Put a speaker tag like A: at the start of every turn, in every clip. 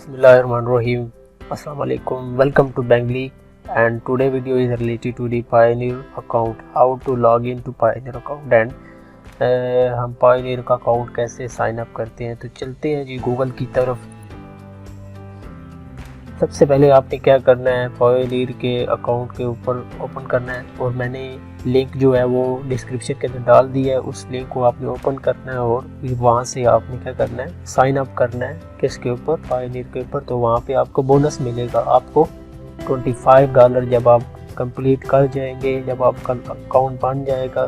A: Bismillahirrahmanirrahim. Assalamu alaikum. Welcome to Bangli, and today video is related to the Pioneer account. How to log in to Pioneer account and हम Pioneer का account कैसे sign up करते हैं। तो चलते हैं जी Google की तरफ। सबसे पहले आपने क्या करना है, Pioneer के अकाउंट के ऊपर ओपन करना है और मैंने लिंक जो है वो डिस्क्रिप्शन के अंदर डाल दिया है। उस लिंक को आपने ओपन करना है और फिर वहाँ से आपने क्या करना है, साइन अप करना है किसके ऊपर, Pioneer के ऊपर। तो वहाँ पे आपको बोनस मिलेगा, आपको $25 जब आप कंप्लीट कर जाएंगे, जब आपका अकाउंट बन जाएगा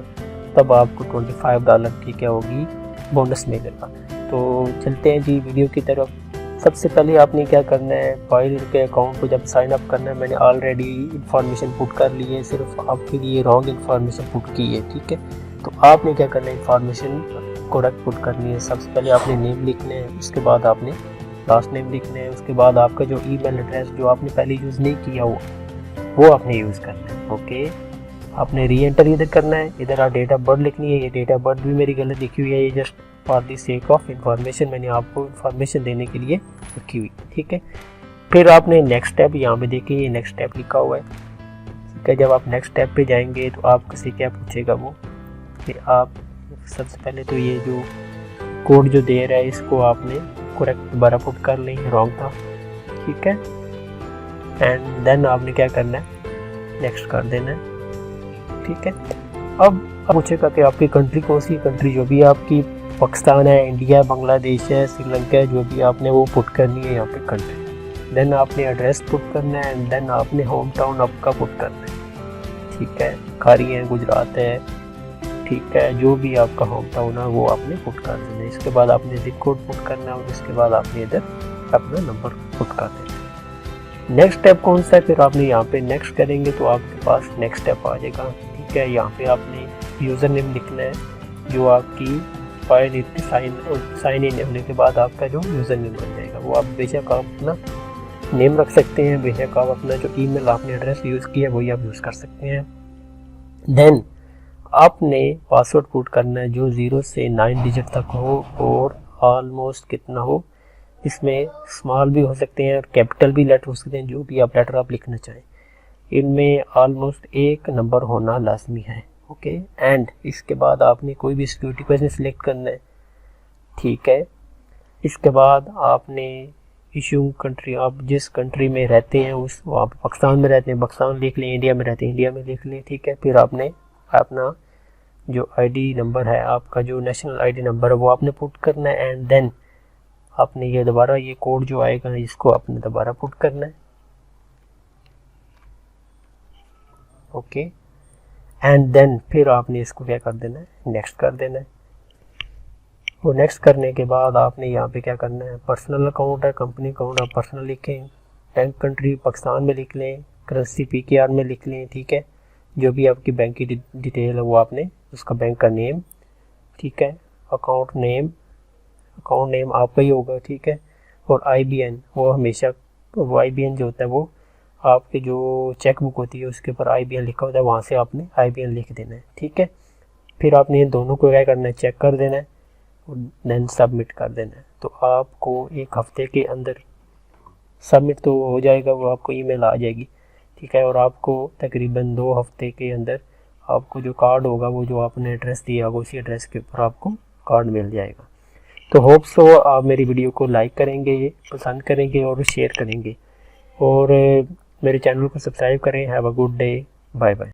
A: तब आपको $25 की क्या होगी, बोनस मिलेगा। तो चलते हैं जी वीडियो की तरफ। सबसे पहले आपने क्या करना है, Pioneer के अकाउंट को जब साइन अप करना है, मैंने ऑलरेडी इन्फॉर्मेशन पुट कर ली है, सिर्फ आपके लिए रॉन्ग इन्फॉर्मेशन पुट की है, ठीक है। तो आपने क्या करना है, इन्फॉर्मेशन करेक्ट पुट करनी है। सबसे पहले आपने नेम लिखना है, उसके बाद आपने लास्ट नेम लिखना है, उसके बाद आपका जो ईमेल एड्रेस जो आपने पहले यूज़ नहीं किया वो आपने यूज़ करना है। ओके, आपने री एंटर इधर करना है, इधर आप डेट ऑफ बर्थ लिखनी है। ये डेट ऑफ बर्थ भी मेरी गलत लिखी हुई है, ये just for the sake of information, मैंने आपको इन्फॉर्मेशन देने के लिए लिखी हुई, ठीक है। फिर आपने नेक्स्ट स्टेप, यहाँ पे देखिए ये नेक्स्ट स्टेप लिखा हुआ है, ठीक है। जब आप नेक्स्ट स्टेप पे जाएंगे तो आपसे क्या पूछेगा वो, कि आप सबसे पहले तो ये जो कोड जो दे रहा है इसको आपने करेक्ट दोबारा पुट कर लें, रॉन्ग था, ठीक है। एंड देन आपने क्या करना है, नेक्स्ट कर देना है, ठीक है। अब पूछेगा कि आपकी कंट्री कौन सी कंट्री, जो भी आपकी पाकिस्तान है, इंडिया, बांग्लादेश है, श्रीलंका है, जो भी आपने वो पुट करनी है यहाँ पे कंट्री। देन आपने एड्रेस पुट करना है एंड देन आपने होम टाउन आपका पुट करना है, ठीक है। खारी है, गुजरात है, ठीक है, जो भी आपका होम टाउन है वो आपने पुट कर देना है। इसके बाद आपने जिप कोड पुट करना है और उसके बाद आपने इधर अपना नंबर पुट कर देना है। नेक्स्ट स्टेप कौन सा है, फिर आपने यहाँ पे नेक्स्ट करेंगे तो आपके पास नेक्स्ट स्टेप आ जाएगा, ठीक है। यहाँ पे आपने यूज़र नेम लिखना है, जो आपकी Pioneer की साइन इन होने के बाद आपका जो यूज़र नेम बन जाएगा। वो आप बेशक आप अपना नेम रख सकते हैं, बेशक आप अपना जो ईमेल आपने एड्रेस यूज़ किया वही आप यूज़ कर सकते हैं। देन आपने पासवर्ड पुट करना है जो 0 से 9 डिजिट तक हो और ऑलमोस्ट कितना हो, इसमें स्मॉल भी हो सकते हैं और कैपिटल भी लेटर हो सकते हैं, जो भी आप लेटर आप लिखना चाहें। इनमें ऑलमोस्ट एक नंबर होना लाजमी है, ओके। एंड इसके बाद आपने कोई भी सिक्योरिटी क्वेश्चन सिलेक्ट करना है, ठीक है। इसके बाद आपने इशू कंट्री, आप जिस कंट्री में रहते हैं उस, आप पाकिस्तान में रहते हैं पाकिस्तान लिख लें, इंडिया में रहते हैं इंडिया में लिख लें, ठीक है। फिर आपने अपना जो आईडी नंबर है, आपका जो नेशनल आईडी नंबर है वो आपने पुट करना है। एंड देन आपने ये दोबारा ये कोड जो आएगा इसको आपने दोबारा पुट करना है, ओके। एंड देन फिर आपने इसको क्या कर देना है, नेक्स्ट कर देना है। वो नेक्स्ट करने के बाद आपने यहाँ पे क्या करना है, पर्सनल अकाउंट है, कंपनी अकाउंट आप पर्सनल लिखें, बैंक कंट्री पाकिस्तान में लिख लें, करेंसी PKR में लिख लें, ठीक है। जो भी आपकी बैंक की डिटेल है वो आपने उसका बैंक का नेम, ठीक है। अकाउंट नेम आपका ही होगा, ठीक है। और IBN, वो हमेशा वो IBN जो होता है वो आपकी जो चेक बुक होती है उसके ऊपर IBN लिखा होता है, वहाँ से आपने IBN लिख देना है, ठीक है। फिर आपने इन दोनों को क्या करना है, चेक कर देना है और देन सबमिट कर देना है। तो आपको एक हफ्ते के अंदर सबमिट तो हो जाएगा, वो आपको ईमेल आ जाएगी, ठीक है। और आपको तकरीबन 2 हफ्ते के अंदर आपको जो कार्ड होगा, वो जो आपने एड्रेस दिया होगा उसी एड्रेस के ऊपर आपको कार्ड मिल जाएगा। तो होप सो आप मेरी वीडियो को लाइक करेंगे, पसंद करेंगे और शेयर करेंगे, और मेरे चैनल को सब्सक्राइब करें। Have a good day, bye bye.